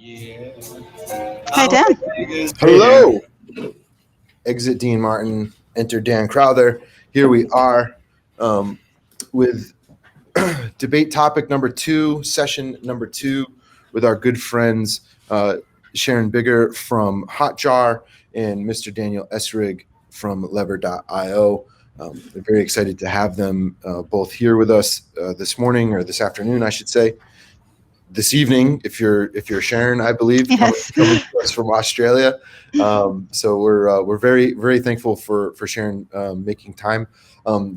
Yeah. Hi, Dan. Hello. Exit Dean Martin, enter Dan Crowther. Here we are with debate topic number 2, session number 2 with our good friends Sharon Biggar from Hotjar and Mr. Daniel Esrig from LevAR.io. We're very excited to have them both here with us this morning, or this afternoon, I should say. This evening, if you're Sharon, I believe, Yes. coming to us from Australia. So we're very, very thankful for Sharon making time.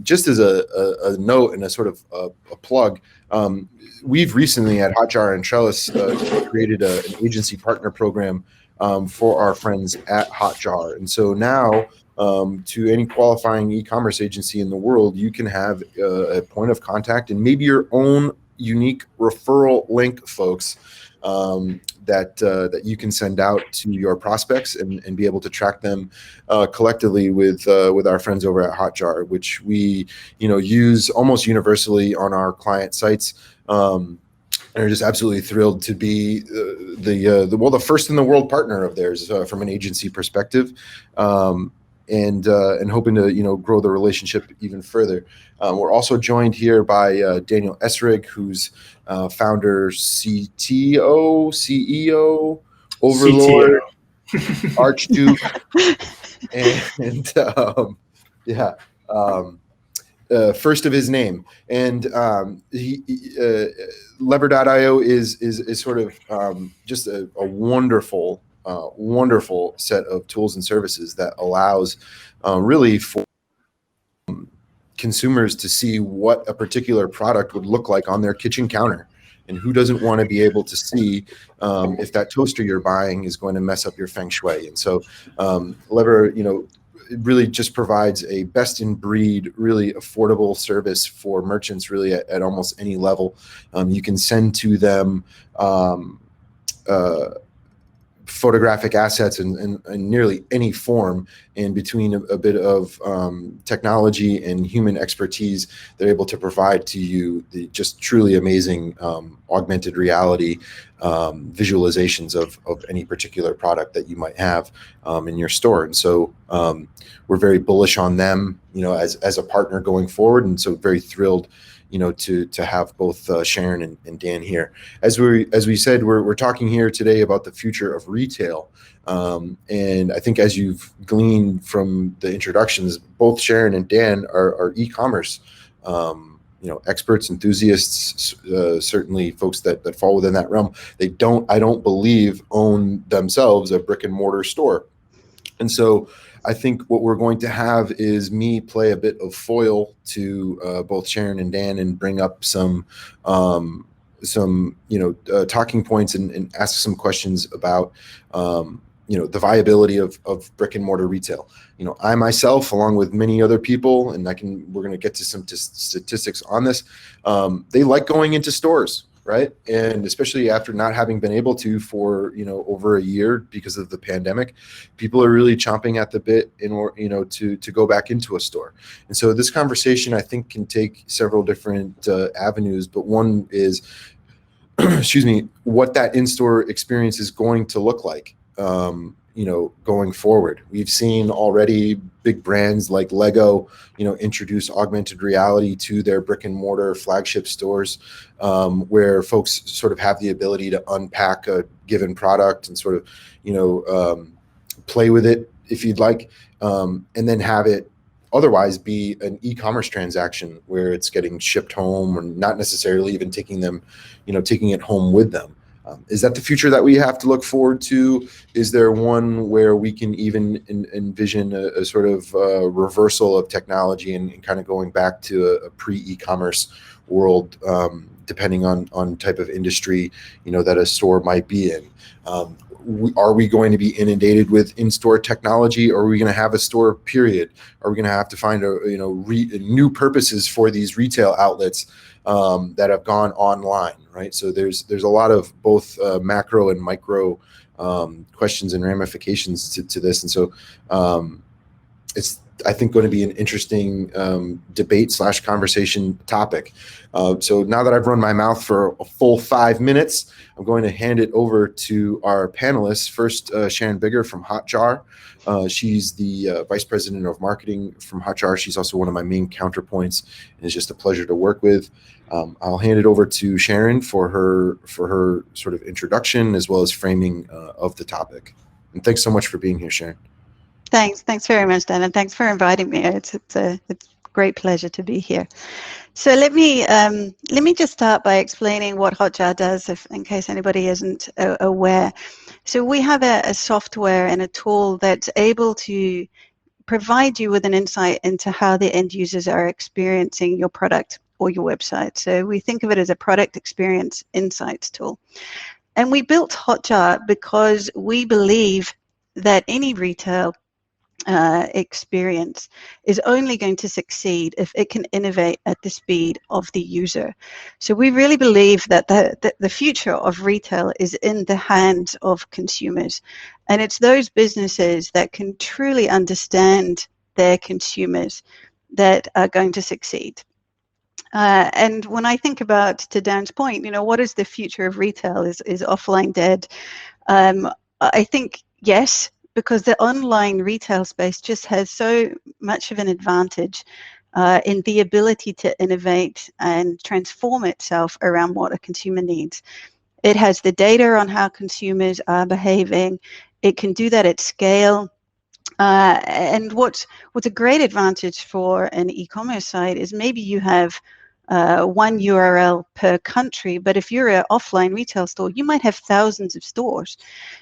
Just as a note and a sort of a plug, we've recently at Hotjar and Trellis created an agency partner program for our friends at Hotjar. And so now, to any qualifying e-commerce agency in the world, you can have a point of contact and maybe your own unique referral link, folks, that you can send out to your prospects and be able to track them collectively with our friends over at Hotjar, which we use almost universally on our client sites. And are just absolutely thrilled to be the first in the world partner of theirs from an agency perspective. And hoping to grow the relationship even further. We're also joined here by Daniel Esrig, who's founder, CTO, CEO, overlord, CTO. Archduke, first of his name. And LevAR.io is sort of just a wonderful set of tools and services that allows really for consumers to see what a particular product would look like on their kitchen counter. And who doesn't want to be able to see if that toaster you're buying is going to mess up your feng shui? And so LevAR, it really just provides a best in breed, really affordable service for merchants really at almost any level. You can send to them photographic assets in nearly any form, and between a bit of technology and human expertise, they're able to provide to you the just truly amazing augmented reality visualizations of any particular product that you might have in your store. And so we're very bullish on them, as a partner going forward, and so very thrilled to have both Sharon and Dan here. As we said, we're talking here today about the future of retail. And I think as you've gleaned from the introductions, both Sharon and Dan are e-commerce experts, enthusiasts, certainly folks that fall within that realm. I don't believe, own themselves a brick and mortar store. And so I think what we're going to have is me play a bit of foil to both Sharon and Dan and bring up some talking points and ask some questions about the viability of brick and mortar retail. I myself, along with many other people, and we're going to get to some statistics on this. They like going into stores. Right. And especially after not having been able to for, over a year because of the pandemic, people are really chomping at the bit in order, to go back into a store. And so this conversation, I think, can take several different avenues. But one is, what that in-store experience is going to look like, going forward. We've seen already big brands like Lego, introduce augmented reality to their brick and mortar flagship stores, where folks sort of have the ability to unpack a given product and sort of, play with it if you'd like, and then have it otherwise be an e-commerce transaction where it's getting shipped home, or not necessarily even taking it home with them. Is that the future that we have to look forward to? Is there one where we can even envision a sort of reversal of technology and kind of going back to a pre-e-commerce world, depending on type of industry, that a store might be in? Are we going to be inundated with in-store technology, or are we going to have a store period? Are we going to have to find new purposes for these retail outlets that have gone online, right? So there's a lot of both macro and micro questions and ramifications to this, and so I think, going to be an interesting debate / conversation topic. So now that I've run my mouth for a full 5 minutes, I'm going to hand it over to our panelists. First, Sharon Biggar from Hotjar. She's the Vice President of Marketing from Hotjar. She's also one of my main counterpoints, and it's just a pleasure to work with. I'll hand it over to Sharon for her sort of introduction as well as framing of the topic. And thanks so much for being here, Sharon. Thanks very much, Dan, and thanks for inviting me. It's a great pleasure to be here. So let me just start by explaining what Hotjar does, in case anybody isn't aware. So we have a software and a tool that's able to provide you with an insight into how the end users are experiencing your product or your website. So we think of it as a product experience insights tool. And we built Hotjar because we believe that any retail experience is only going to succeed if it can innovate at the speed of the user. So we really believe that the future of retail is in the hands of consumers, and it's those businesses that can truly understand their consumers that are going to succeed. And when I think about, to Dan's point, what is the future of retail? Is offline dead? I think yes, because the online retail space just has so much of an advantage in the ability to innovate and transform itself around what a consumer needs. It has the data on how consumers are behaving. It can do that at scale. And what's a great advantage for an e-commerce site is maybe you have one URL per country, but if you're an offline retail store, you might have thousands of stores.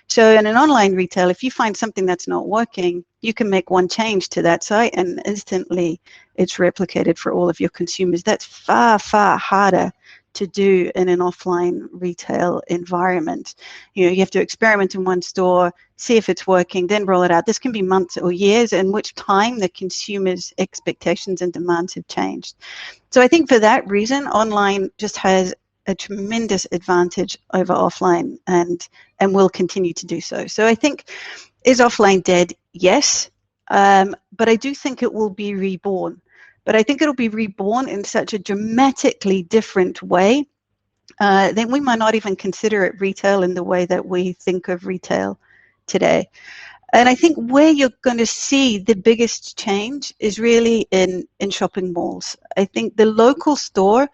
So in an online retail, if you find something that's not working, you can make one change to that site and instantly it's replicated for all of your consumers. That's far, far harder to do in an offline retail environment. You have to experiment in one store, see if it's working, then roll it out. This can be months or years, in which time the consumer's expectations and demands have changed. So I think for that reason, online just has a tremendous advantage over offline and will continue to do so. So I think, is offline dead? Yes, but I do think it will be reborn. But I think it'll be reborn in such a dramatically different way that we might not even consider it retail in the way that we think of retail today. And I think where you're going to see the biggest change is really in shopping malls. I think the local store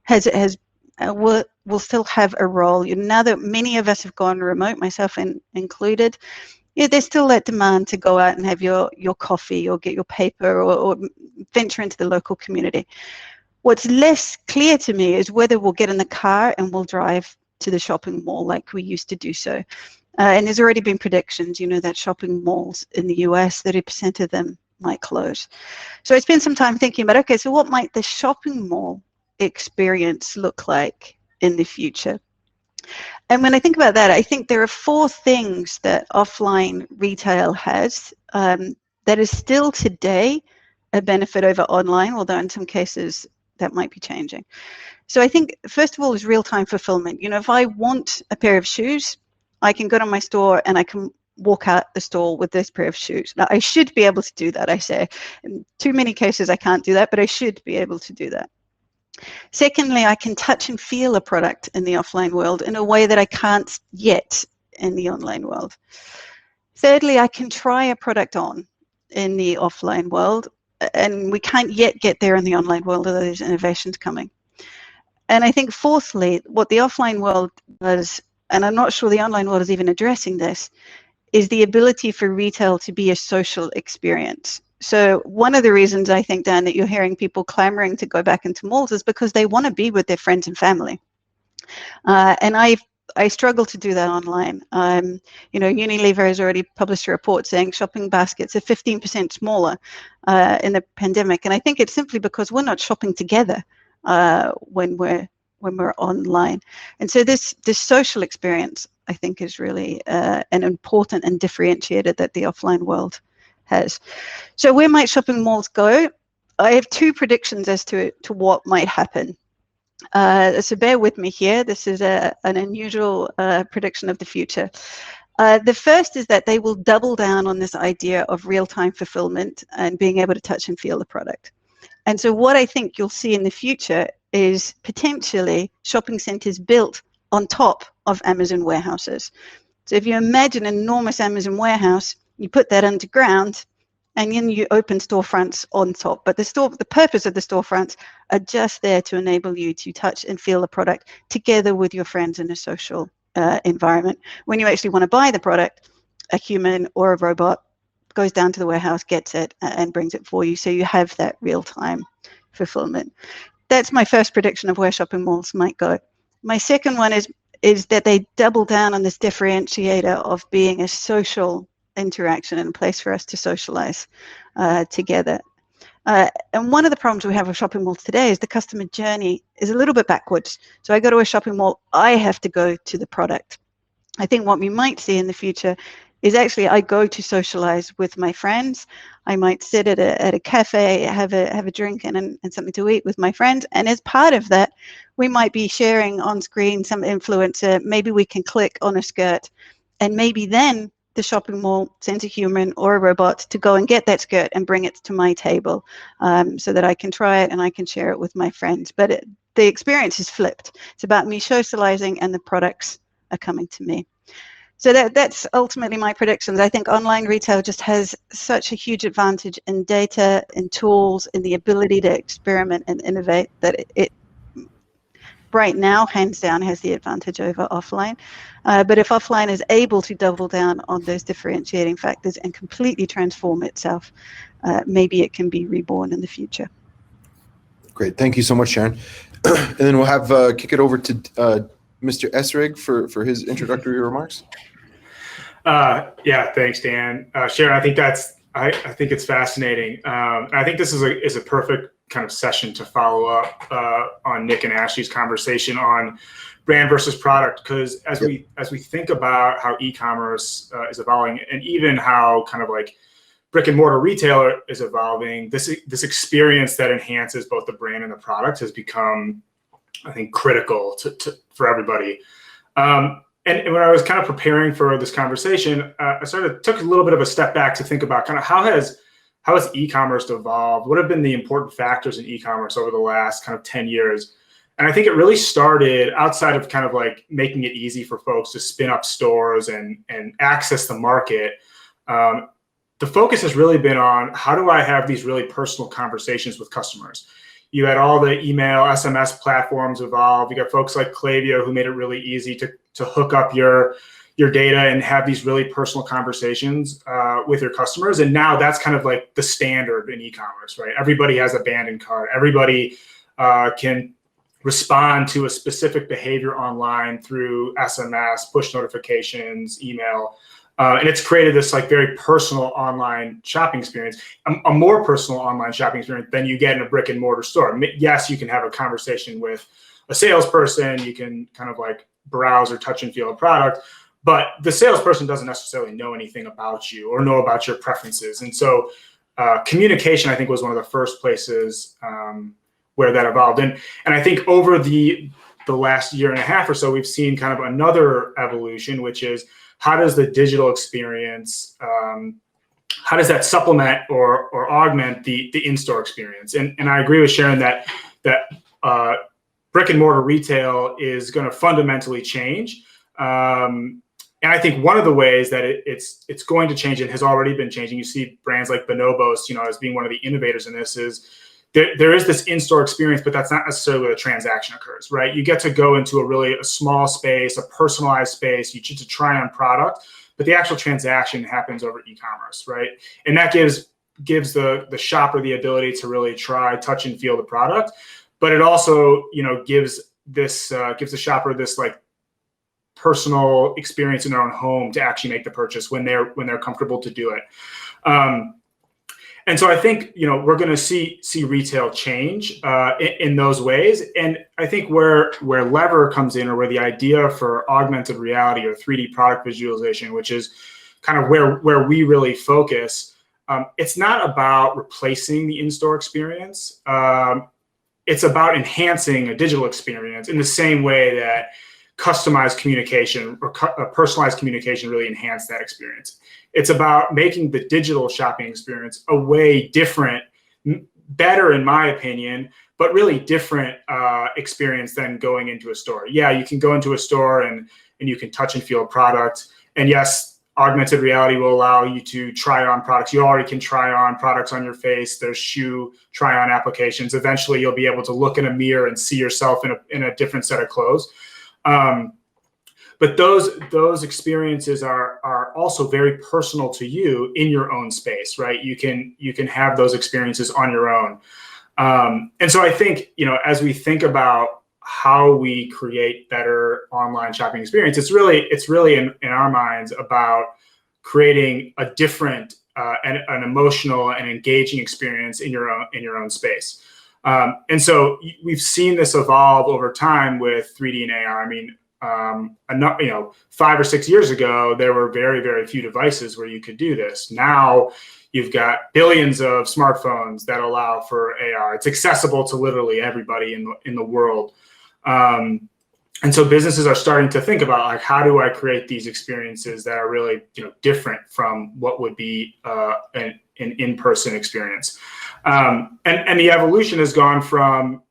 will still have a role. Now that many of us have gone remote, myself included, there's still that demand to go out and have your coffee or get your paper or venture into the local community. What's less clear to me is whether we'll get in the car and we'll drive to the shopping mall like we used to do so. And there's already been predictions, that shopping malls in the US, 30% of them might close. So I spent some time thinking about, okay, so what might the shopping mall experience look like in the future? And when I think about that, I think there are 4 things that offline retail has that is still today a benefit over online, although in some cases that might be changing. So I think, first of all, is real-time fulfillment. If I want a pair of shoes, I can go to my store and I can walk out the store with this pair of shoes. Now, I should be able to do that, I say. In too many cases, I can't do that, but I should be able to do that. Secondly, I can touch and feel a product in the offline world in a way that I can't yet in the online world. Thirdly, I can try a product on in the offline world, and we can't yet get there in the online world, although there's innovations coming. And I think fourthly, what the offline world does, and I'm not sure the online world is even addressing this, is the ability for retail to be a social experience. So one of the reasons I think, Dan, that you're hearing people clamoring to go back into malls is because they want to be with their friends and family. And I struggle to do that online. Unilever has already published a report saying shopping baskets are 15% smaller in the pandemic. And I think it's simply because we're not shopping together when we're online. And so this social experience, I think, is really an important and differentiator that the offline world has. So where might shopping malls go? I have 2 predictions as to what might happen. So bear with me here. This is an unusual prediction of the future. The first is that they will double down on this idea of real-time fulfillment and being able to touch and feel the product. And so what I think you'll see in the future is potentially shopping centers built on top of Amazon warehouses. So if you imagine an enormous Amazon warehouse, you put that underground, and then you open storefronts on top. But the purpose of the storefronts are just there to enable you to touch and feel the product together with your friends in a social environment. When you actually want to buy the product, a human or a robot goes down to the warehouse, gets it, and brings it for you. So you have that real-time fulfillment. That's my first prediction of where shopping malls might go. My second one is that they double down on this differentiator of being a social interaction and a place for us to socialize together. And one of the problems we have with shopping malls today is the customer journey is a little bit backwards. So I go to a shopping mall, I have to go to the product. I think what we might see in the future is actually I go to socialize with my friends. I might sit at a cafe, have a drink and something to eat with my friends. And as part of that, we might be sharing on screen some influencer. Maybe we can click on a skirt, and maybe then the shopping mall sends a human or a robot to go and get that skirt and bring it to my table so that I can try it and I can share it with my friends. But the experience is flipped. It's about me socializing and the products are coming to me. So that's ultimately my predictions. I think online retail just has such a huge advantage in data, in tools, in the ability to experiment and innovate that it right now, hands down, has the advantage over offline. But if offline is able to double down on those differentiating factors and completely transform itself, maybe it can be reborn in the future. Great. Thank you so much, Sharon. And then we'll have kick it over to Mr. Esrig for his introductory remarks. Yeah, thanks, Dan. Sharon, I think I think it's fascinating. I think this is a perfect kind of session to follow up on Nick and Ashley's conversation on brand versus product, because as we think about how e-commerce is evolving, and even how kind of like brick and mortar retailer is evolving, this experience that enhances both the brand and the product has become, I think, critical for everybody. And when I was kind of preparing for this conversation, I took a little bit of a step back to think about kind of how has e-commerce evolved? What have been the important factors in e-commerce over the last kind of 10 years? And I think it really started outside of kind of like making it easy for folks to spin up stores and access the market. The focus has really been on how do I have these really personal conversations with customers? You had all the email, SMS platforms evolve. You got folks like Klaviyo who made it really easy to hook up your data and have these really personal conversations with your customers. And now that's kind of like the standard in e-commerce, right? Everybody has a abandoned cart. Everybody can respond to a specific behavior online through SMS, push notifications, email. And it's created this like very personal online shopping experience, a more personal online shopping experience than you get in a brick and mortar store. Yes, you can have a conversation with a salesperson. You can kind of like browse or touch and feel a product, but the salesperson doesn't necessarily know anything about you or know about your preferences. And so communication, I think, was one of the first places where that evolved. And I think over the last year and a half or so, we've seen kind of another evolution, which is how does the digital experience, how does that supplement or augment the in-store experience? And I agree with Sharon that brick and mortar retail is going to fundamentally change. And I think one of the ways that it's going to change and has already been changing, you see brands like Bonobos, as being one of the innovators in this, is there is this in-store experience, but that's not necessarily where the transaction occurs, right? You get to go into a small space, a personalized space, you get to try on product, but the actual transaction happens over e-commerce, right? And that gives the shopper the ability to really try, touch, and feel the product. But it also, gives the shopper this like personal experience in their own home to actually make the purchase when they're comfortable to do it. And so I think, we're going to see retail change in those ways. And I think where LevAR comes in, or where the idea for augmented reality or 3D product visualization, which is kind of where we really focus, it's not about replacing the in-store experience. It's about enhancing a digital experience in the same way that customized communication or personalized communication really enhance that experience. It's about making the digital shopping experience a way different, better in my opinion, but really different experience than going into a store. Yeah, you can go into a store and you can touch and feel a product. And yes, augmented reality will allow you to try on products. You already can try on products on your face. There's shoe try on applications. Eventually, you'll be able to look in a mirror and see yourself in a different set of clothes. But those experiences are also very personal to you in your own space, right? You can have those experiences on your own. And so I think, as we think about how we create better online shopping experience, it's really in our minds about creating a different and an emotional and engaging experience in your own space. And so we've seen this evolve over time with 3D and AR. I mean, 5 or 6 years ago, there were very, very few devices where you could do this. Now you've got billions of smartphones that allow for AR. It's accessible to literally everybody in the world. And so businesses are starting to think about, like, how do I create these experiences that are really, different from what would be an in-person experience. And the evolution has gone from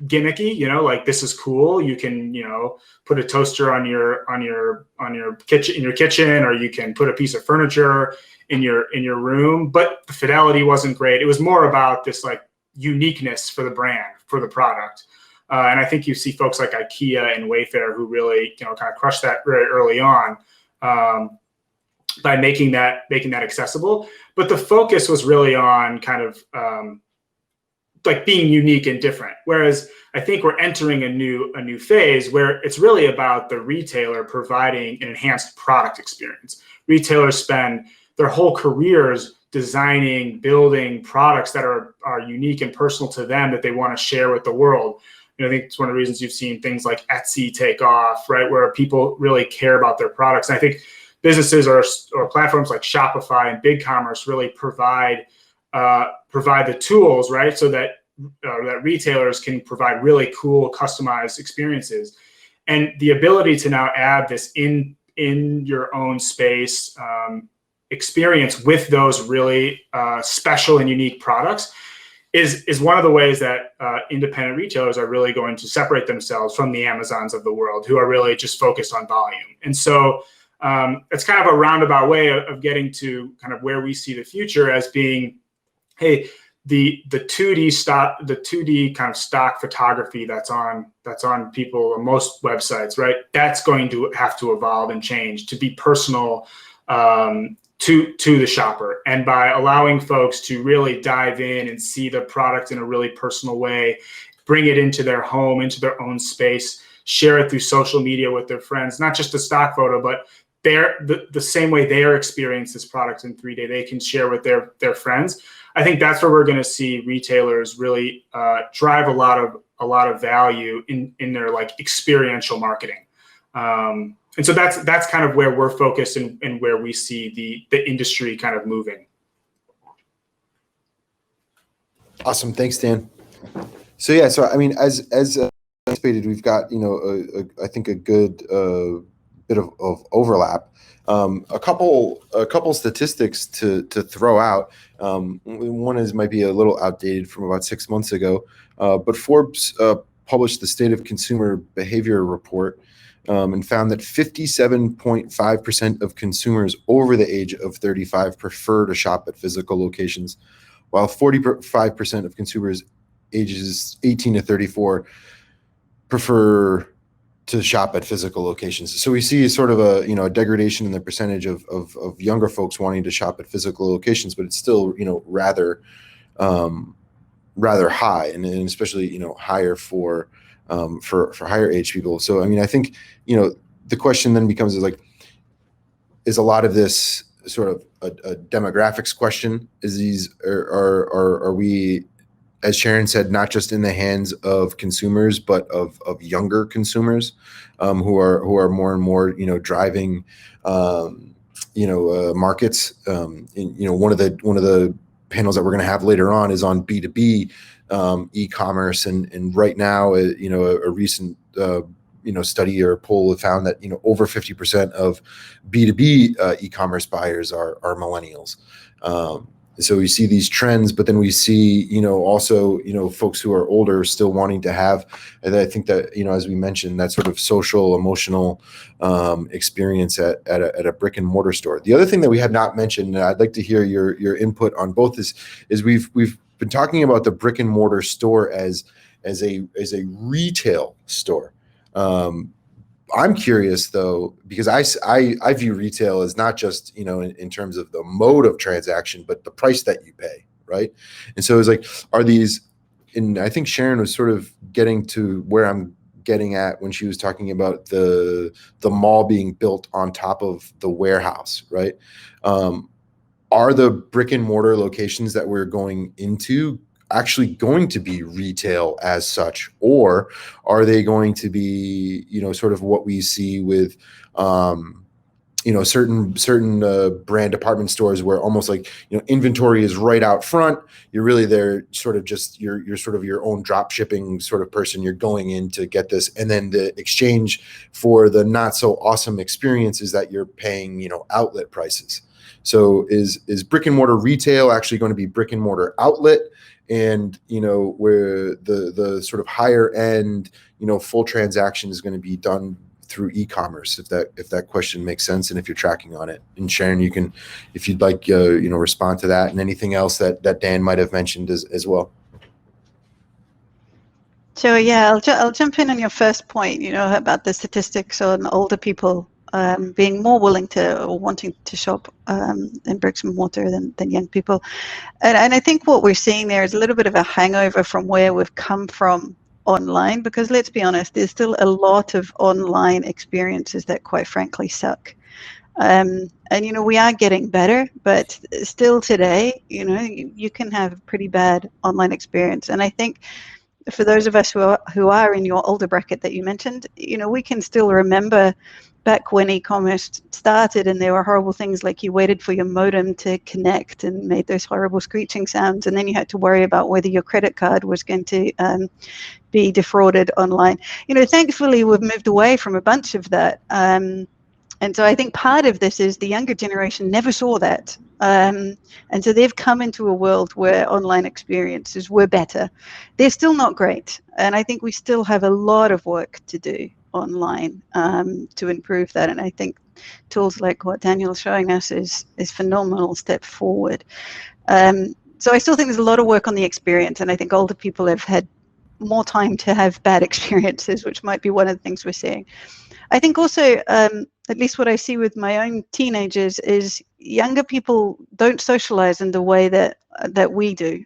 gimmicky, like, this is cool. You can, put a toaster on your kitchen, or you can put a piece of furniture in your room. But the fidelity wasn't great. It was more about this, like, uniqueness for the brand, for the product. And I think you see folks like IKEA and Wayfair who really, kind of crushed that very early on by making that accessible. But the focus was really on kind of like being unique and different. Whereas I think we're entering a new phase where it's really about the retailer providing an enhanced product experience. Retailers spend their whole careers designing, building products that are unique and personal to them that they want to share with the world. I think it's one of the reasons you've seen things like Etsy take off, right, where people really care about their products. And I think businesses or platforms like Shopify and BigCommerce really provide the tools, right, so that that retailers can provide really cool, customized experiences. And the ability to now add this in your own space experience with those really special and unique products is one of the ways that independent retailers are really going to separate themselves from the Amazons of the world, who are really just focused on volume. And so it's kind of a roundabout way of getting to kind of where we see the future as being, hey, the 2D kind of stock photography that's on people, most websites, right? That's going to have to evolve and change to be personal to the shopper. And by allowing folks to really dive in and see the product in a really personal way, bring it into their home, into their own space, share it through social media with their friends, not just a stock photo, but the same way they are experiencing this product in 3D, they can share with their friends. I think that's where we're going to see retailers really drive a lot of value in their, like, experiential marketing. And so that's kind of where we're focused and where we see the industry kind of moving. Awesome. Thanks, Dan. So yeah, I mean, as anticipated, we've got, I think a good bit of overlap. A couple statistics to throw out. One might be a little outdated from about 6 months ago, but Forbes published the State of Consumer Behavior report and found that 57.5% of consumers over the age of 35 prefer to shop at physical locations, while 45% of consumers ages 18 to 34 prefer to shop at physical locations. So we see sort of a degradation in the percentage of younger folks wanting to shop at physical locations, but it's still rather high, and especially higher for higher age people. So I mean, I think the question then becomes is a lot of this sort of a demographics question? Are we, as Sharon said, not just in the hands of consumers, but of younger consumers who are more and more driving markets. One of the panels that we're going to have later on is on B2B e-commerce, and right now a recent study or poll have found that over 50% of B2B e-commerce buyers are millennials. So we see these trends, but then we see, also, folks who are older still wanting to have, and I think that, as we mentioned, that sort of social, emotional experience at a brick and mortar store. The other thing that we had not mentioned, and I'd like to hear your input on both, is we've been talking about the brick and mortar store as a retail store. I'm curious though, because I view retail as not just, in terms of the mode of transaction, but the price that you pay, right? And so it's like, are these, and I think Sharon was sort of getting to where I'm getting at when she was talking about the mall being built on top of the warehouse, right? Are the brick and mortar locations that we're going into actually going to be retail as such, or are they going to be, sort of what we see with, certain brand department stores where almost like, inventory is right out front. You're really there sort of just, you're sort of your own drop shipping sort of person. You're going in to get this. And then the exchange for the not so awesome experience is that you're paying, outlet prices. So is brick and mortar retail actually going to be brick and mortar outlet? And where the sort of higher end full transaction is going to be done through e-commerce, if that question makes sense, and if you're tracking on it. And Sharon, you can, if you'd like, respond to that, and anything else that Dan might have mentioned as well. So yeah, I'll jump in on your first point, about the statistics on older people being more willing to or wanting to shop in bricks and mortar than young people. And I think what we're seeing there is a little bit of a hangover from where we've come from online, because let's be honest, there's still a lot of online experiences that quite frankly suck. And we are getting better, but still today, you can have a pretty bad online experience. And I think for those of us who are in your older bracket that you mentioned, we can still remember back when e-commerce started and there were horrible things like you waited for your modem to connect and made those horrible screeching sounds, and then you had to worry about whether your credit card was going to be defrauded online. Thankfully we've moved away from a bunch of that. And so I think part of this is the younger generation never saw that. And so they've come into a world where online experiences were better. They're still not great. And I think we still have a lot of work to do online to improve that. And I think tools like what Daniel's showing us is phenomenal step forward. So I still think there's a lot of work on the experience. And I think older people have had more time to have bad experiences, which might be one of the things we're seeing. I think also, at least what I see with my own teenagers, is younger people don't socialize in the way that we do.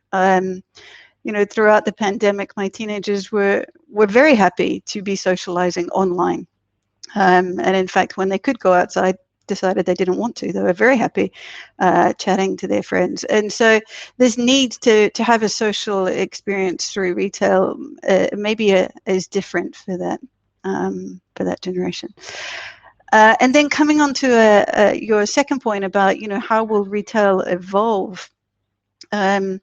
Throughout the pandemic, my teenagers were very happy to be socializing online. And in fact, when they could go outside, decided they didn't want to. They were very happy chatting to their friends. And so this need to have a social experience through retail maybe is different for that generation. And then coming on to your second point about, how will retail evolve? I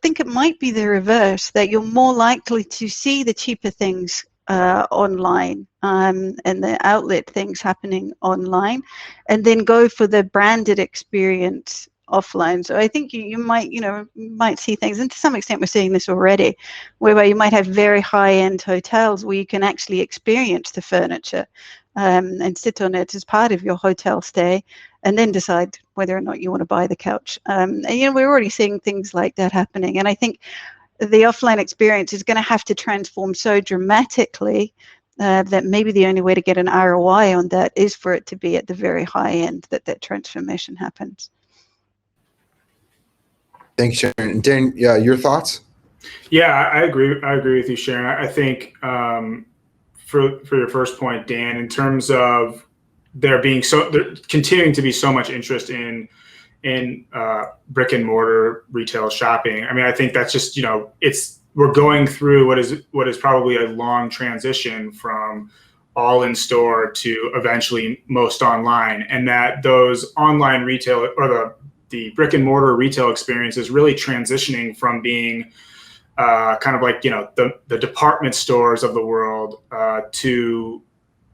think it might be the reverse, that you're more likely to see the cheaper things online and the outlet things happening online, and then go for the branded experience offline. So I think you might see things, and to some extent we're seeing this already, whereby you might have very high-end hotels where you can actually experience the furniture and sit on it as part of your hotel stay, and then decide whether or not you want to buy the couch. And we're already seeing things like that happening. And I think the offline experience is going to have to transform so dramatically that maybe the only way to get an ROI on that is for it to be at the very high end that transformation happens. Thanks, Sharon. And Dan, yeah, your thoughts? Yeah, I agree. I agree with you, Sharon. I think for your first point, Dan, in terms of there continuing to be so much interest in brick and mortar retail shopping. I mean, I think that's just, we're going through what is probably a long transition from all in store to eventually most online, and that those online retail or the brick and mortar retail experience is really transitioning from being kind of like, the department stores of the world,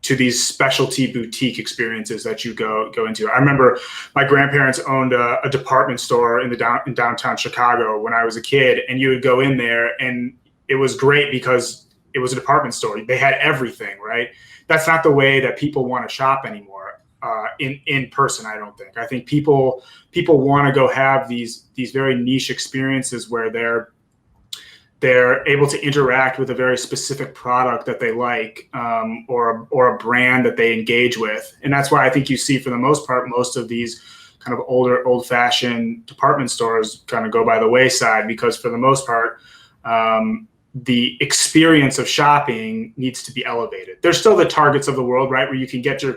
to these specialty boutique experiences that you go into. I remember my grandparents owned a department store in downtown Chicago when I was a kid, and you would go in there and it was great because it was a department store. They had everything, right? That's not the way that people want to shop anymore in person, I don't think. I think people want to go have these very niche experiences where they're able to interact with a very specific product that they like, or a brand that they engage with. And that's why I think you see, for the most part, most of these kind of old-fashioned department stores kind of go by the wayside, because for the most part, the experience of shopping needs to be elevated. There's still the Targets of the world, right, where you can get your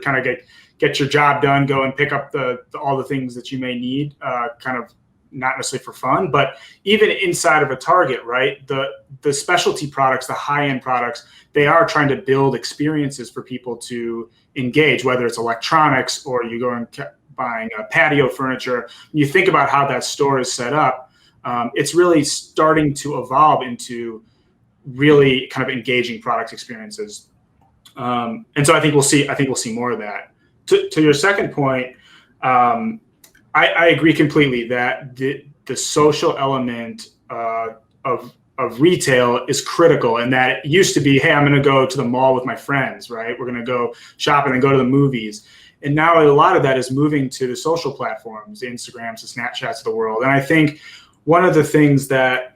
job done, go and pick up all the things that you may need, kind of not necessarily for fun, but even inside of a Target, right? The specialty products, the high-end products, they are trying to build experiences for people to engage, whether it's electronics or you go and buying patio furniture. When you think about how that store is set up, it's really starting to evolve into really kind of engaging product experiences. And so I think we'll see more of that. To your second point, I agree completely that the social element of retail is critical, and that it used to be, hey, I'm going to go to the mall with my friends, right? We're going to go shopping and go to the movies. And now a lot of that is moving to the social platforms, the Instagrams, the Snapchats of the world. And I think one of the things that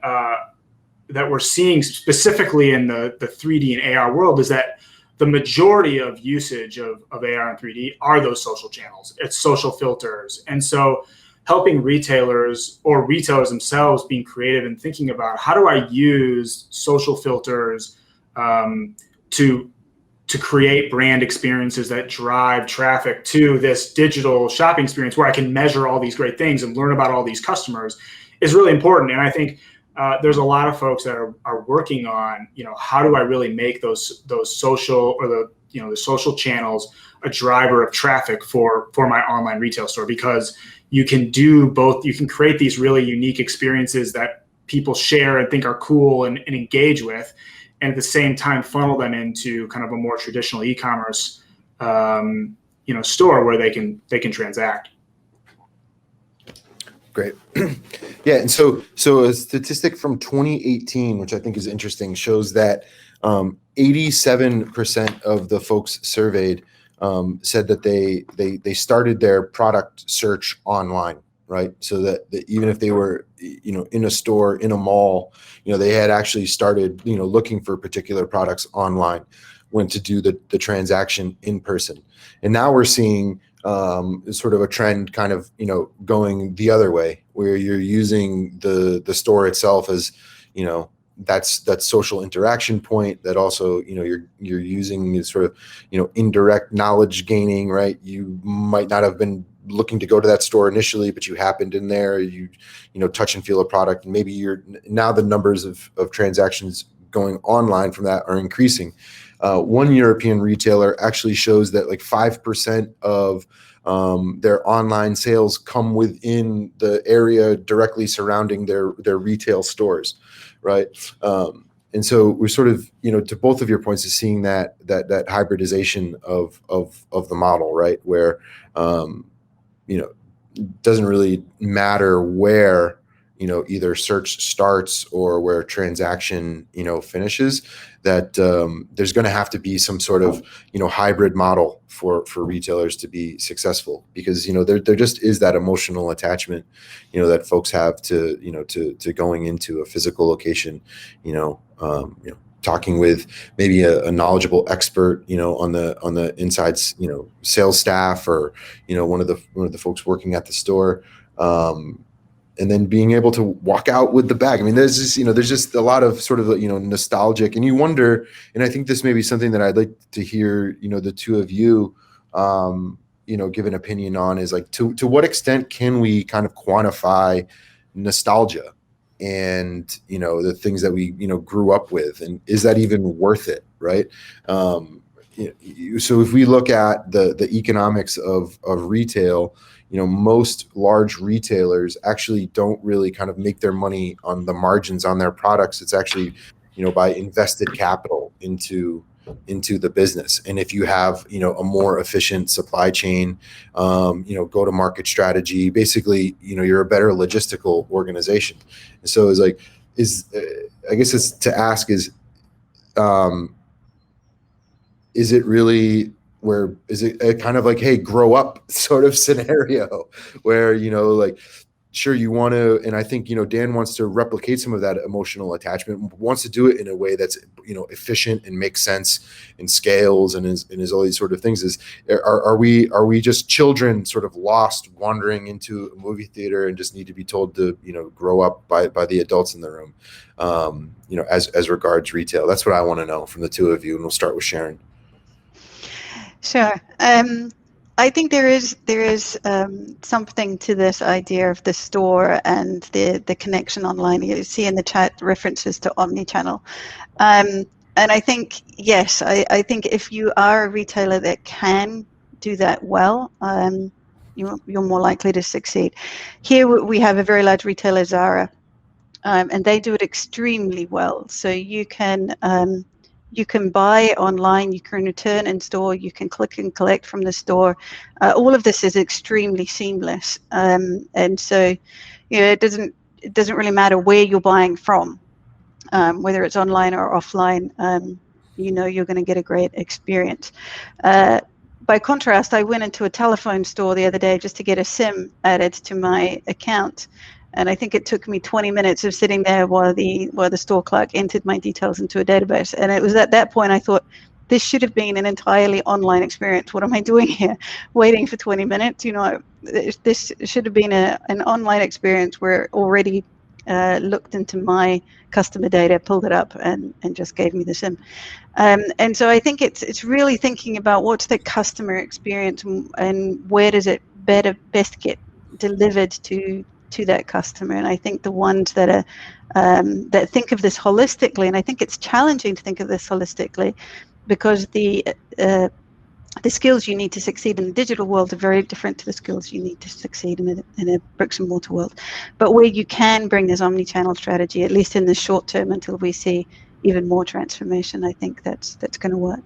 we're seeing specifically in the 3D and AR world is that the majority of usage of AR and 3D are those social channels. It's social filters. And so helping retailers or retailers themselves being creative and thinking about, how do I use social filters to create brand experiences that drive traffic to this digital shopping experience where I can measure all these great things and learn about all these customers, is really important. And I think there's a lot of folks that are working on, how do I really make those social, or the social channels a driver of traffic for my online retail store, because you can do both. You can create these really unique experiences that people share and think are cool and engage with, and at the same time funnel them into kind of a more traditional e-commerce store where they can transact. Great. Yeah. And so a statistic from 2018, which I think is interesting, shows that 87% of the folks surveyed said that they started their product search online, right? So that even if they were, in a store, in a mall, they had actually started, looking for particular products online, went to do the transaction in person. And now we're seeing sort of a trend kind of, going the other way, where you're using the store itself as, that social interaction point, that also, you're using sort of, indirect knowledge gaining, right? You might not have been looking to go to that store initially, but you happened in there, you touch and feel a product, and maybe now the numbers of transactions going online from that are increasing. One European retailer actually shows that like 5% of their online sales come within the area directly surrounding their retail stores, right? And so we're sort of, to both of your points, is seeing that hybridization of the model, right? Where it doesn't really matter where either search starts or where transaction finishes, that there's going to have to be some sort of hybrid model for retailers to be successful, because there just is that emotional attachment that folks have to to going into a physical location, talking with maybe a knowledgeable expert on the inside sales staff, or one of the folks working at the store, and then being able to walk out with the bag. I mean, there's just a lot of sort of nostalgic, and you wonder, and I think this may be something that I'd like to hear the two of you give an opinion on, is like, to what extent can we kind of quantify nostalgia and the things that we grew up with, and is that even worth it, right? so if we look at the economics of retail, most large retailers actually don't really kind of make their money on the margins on their products. It's actually, by invested capital into the business. And if you have, a more efficient supply chain, go-to-market strategy, basically, you're a better logistical organization. And so it's like, I guess it's to ask is it really is it a kind of like, hey, grow up sort of scenario where, like, sure, you want to, and I think, Dan wants to replicate some of that emotional attachment, wants to do it in a way that's, efficient and makes sense and scales and is all these sort of things. Are we just children sort of lost wandering into a movie theater and just need to be told to, grow up by the adults in the room, as regards retail? That's what I want to know from the two of you. And we'll start with Sharon. Sure. I think there is something to this idea of the store and the connection online. You see in the chat references to omnichannel. And I think, yes, I think if you are a retailer that can do that well, you're more likely to succeed. Here we have a very large retailer, Zara, and they do it extremely well. So you can buy online, you can return in store, you can click and collect from the store. All of this is extremely seamless, and so it doesn't really matter where you're buying from, whether it's online or offline. You're going to get a great experience. By contrast, I went into a telephone store the other day just to get a SIM added to my account. And I think it took me 20 minutes of sitting there while the store clerk entered my details into a database. And it was at that point I thought, this should have been an entirely online experience. What am I doing here, waiting for 20 minutes? This should have been an online experience where it already looked into my customer data, pulled it up, and just gave me the SIM. And so I think it's really thinking about what's the customer experience and where does it best get delivered to that customer. And I think the ones that are that think of this holistically, and I think it's challenging to think of this holistically because the skills you need to succeed in the digital world are very different to the skills you need to succeed in a bricks and mortar world. But where you can bring this omni-channel strategy, at least in the short term until we see even more transformation, I think that's going to work.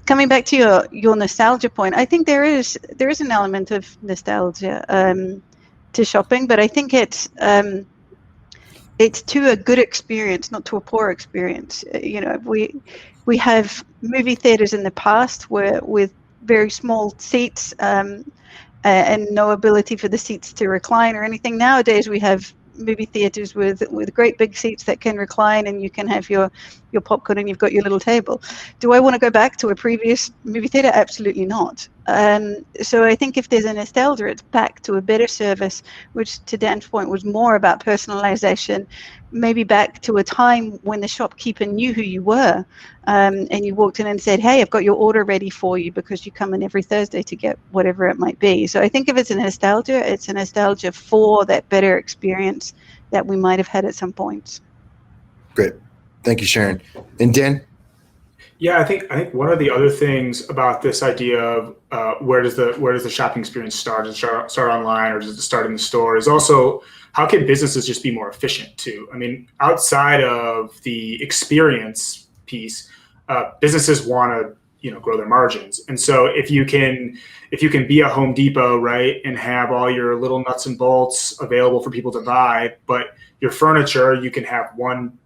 Coming back to your nostalgia point, I think there is an element of nostalgia to shopping, but I think it's to a good experience, not to a poor experience. We have movie theaters in the past where with very small seats and no ability for the seats to recline or anything. Nowadays we have movie theaters with great big seats that can recline, and you can have your popcorn and you've got your little table. Do I want to go back to a previous movie theater? Absolutely not. So I think if there's a nostalgia, it's back to a better service, which to Dan's point was more about personalization, maybe back to a time when the shopkeeper knew who you were, and you walked in and said, hey, I've got your order ready for you because you come in every Thursday to get whatever it might be. So I think if it's a nostalgia for that better experience that we might have had at some point. Great. Thank you, Sharon. And Dan? Yeah, I think one of the other things about this idea of where does the shopping experience start? Does it start online or does it start in the store? Is also how can businesses just be more efficient too? I mean, outside of the experience piece, businesses want to grow their margins, and so if you can be a Home Depot, right, and have all your little nuts and bolts available for people to buy, but your furniture you can have one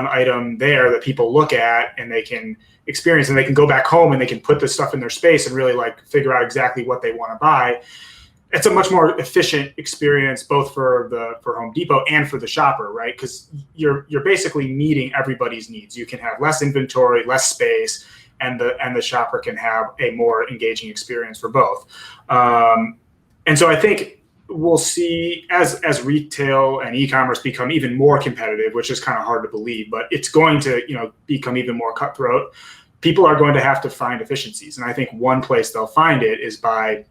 item there that people look at and they can experience, and they can go back home and they can put this stuff in their space and really figure out exactly what they want to buy. It's a much more efficient experience both for Home Depot and for the shopper, right? Because you're basically meeting everybody's needs. You can have less inventory, less space, and the shopper can have a more engaging experience for both. And so I think we'll see as retail and e-commerce become even more competitive, which is kind of hard to believe, but it's going to become even more cutthroat. People are going to have to find efficiencies, and I think one place they'll find it is by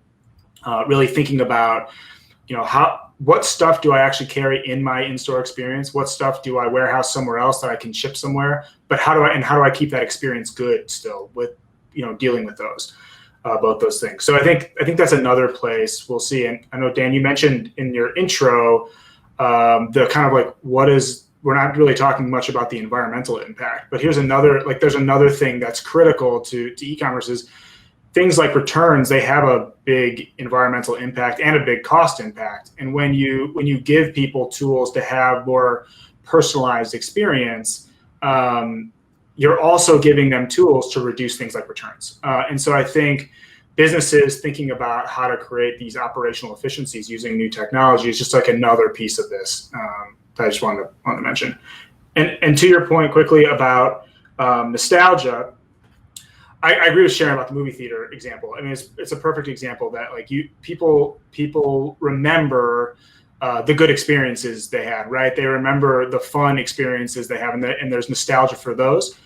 really thinking about what stuff do I actually carry in my in-store experience? What stuff do I warehouse somewhere else that I can ship somewhere? But how do I keep that experience good still dealing with those. Both those things. So I think that's another place we'll see. And I know, Dan, you mentioned in your intro the kind of like we're not really talking much about the environmental impact, but here's there's another thing that's critical to e-commerce is things like returns. They have a big environmental impact and a big cost impact. And when you give people tools to have more personalized experience, you're also giving them tools to reduce things like returns. And so I think businesses thinking about how to create these operational efficiencies using new technology is just like another piece of this that I just wanted to mention. And to your point quickly about nostalgia, I agree with Sharon about the movie theater example. I mean, it's a perfect example that like people remember the good experiences they had, right? They remember the fun experiences they have, and there's nostalgia for those.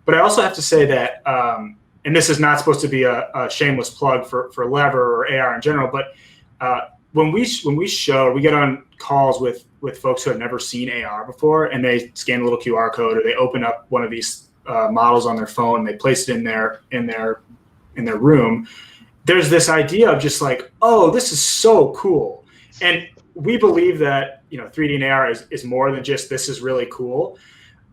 But I also have to say that, and this is not supposed to be a shameless plug for LevAR or AR in general, but when we get on calls with folks who have never seen AR before, and they scan a little QR code or they open up one of these models on their phone, and they place it in their room. There's this idea of just like, oh, this is so cool, and we believe that 3D and AR is more than just this is really cool.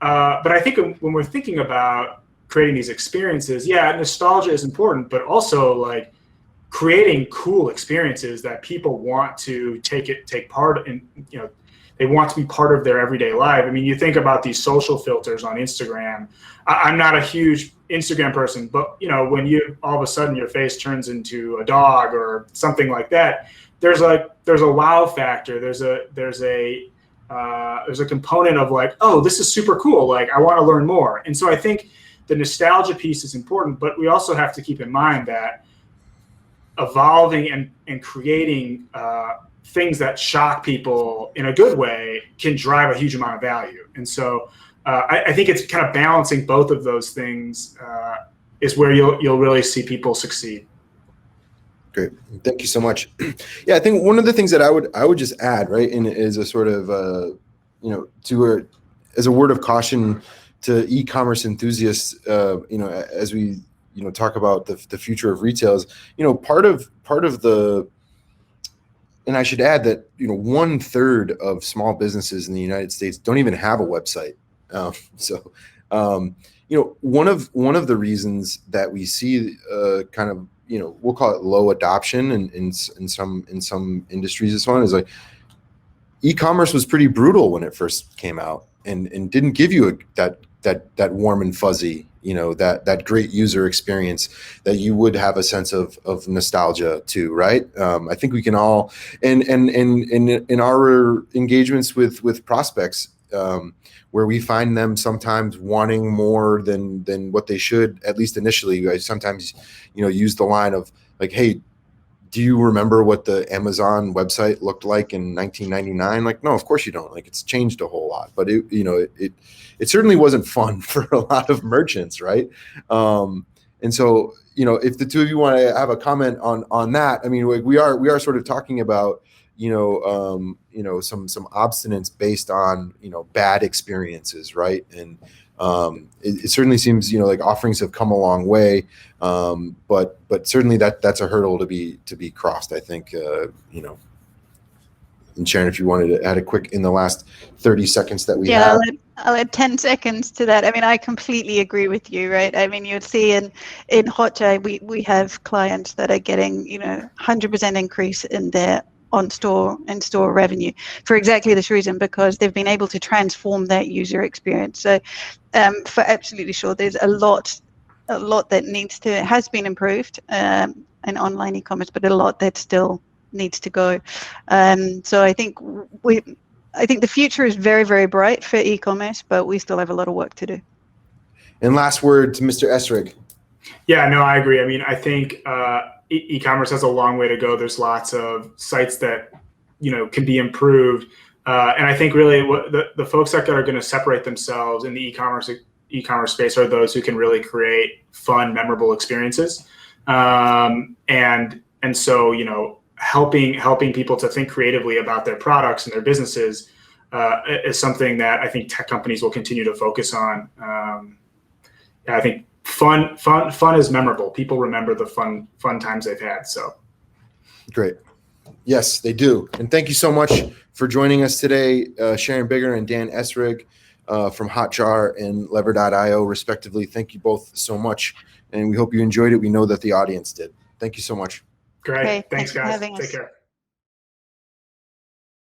But I think when we're thinking about creating these experiences, nostalgia is important, but also like creating cool experiences that people want to take part in. They want to be part of their everyday life. I mean, you think about these social filters on Instagram. I'm not a huge Instagram person, but when you all of a sudden your face turns into a dog or something like that, there's a wow factor. There's a component of like, oh, this is super cool. Like, I want to learn more. And so I think the nostalgia piece is important, but we also have to keep in mind that evolving and creating things that shock people in a good way can drive a huge amount of value. And so I think it's kind of balancing both of those things is where you'll really see people succeed. Great, thank you so much. Yeah, I think one of the things that I would just add, right, and is a sort of as a word of caution to e-commerce enthusiasts, as we talk about the future of retail is, part of the. And I should add that 1/3 of small businesses in the United States don't even have a website. One of the reasons that we see kind of we'll call it low adoption in some industries and so on is like e-commerce was pretty brutal when it first came out and didn't give you that warm and fuzzy, that great user experience that you would have a sense of nostalgia to, right? I think we can all, and in our engagements with prospects, where we find them sometimes wanting more than what they should, at least initially. I sometimes, use the line of like, hey, do you remember what the Amazon website looked like in 1999? Like, no, of course you don't. Like, it's changed a whole lot, but it certainly wasn't fun for a lot of merchants, right? And so, if the two of you want to have a comment on that, I mean, we are sort of talking about, some obstinance based on, bad experiences, right? And it certainly seems, like offerings have come a long way, but certainly that's a hurdle to be crossed, I think, And Sharon, if you wanted to add a quick in the last 30 seconds that we have. I'll add 10 seconds to that. I mean, I completely agree with you, right? I mean, you'd see in Hotjar, we have clients that are getting, 100% increase in their in-store revenue for exactly this reason, because they've been able to transform that user experience. So for absolutely sure, there's a lot that has been improved in online e-commerce, but a lot that still needs to go. So I think the future is very, very bright for e-commerce, but we still have a lot of work to do. And last word to Mr. Esrig. Yeah, no, I agree. I mean, I think e-commerce has a long way to go. There's lots of sites that can be improved, and I think really what the folks that are going to separate themselves in the e-commerce space are those who can really create fun, memorable experiences, and so helping people to think creatively about their products and their businesses is something that I think tech companies will continue to focus on. I think fun is memorable. People remember the fun times they've had. So great. Yes, they do. And thank you so much for joining us today, Sharon Biggar and Dan Esrig from Hotjar and LevAR.io, respectively. Thank you both so much. And we hope you enjoyed it. We know that the audience did. Thank you so much. Great. Okay, Thanks, for guys. having us. Take care.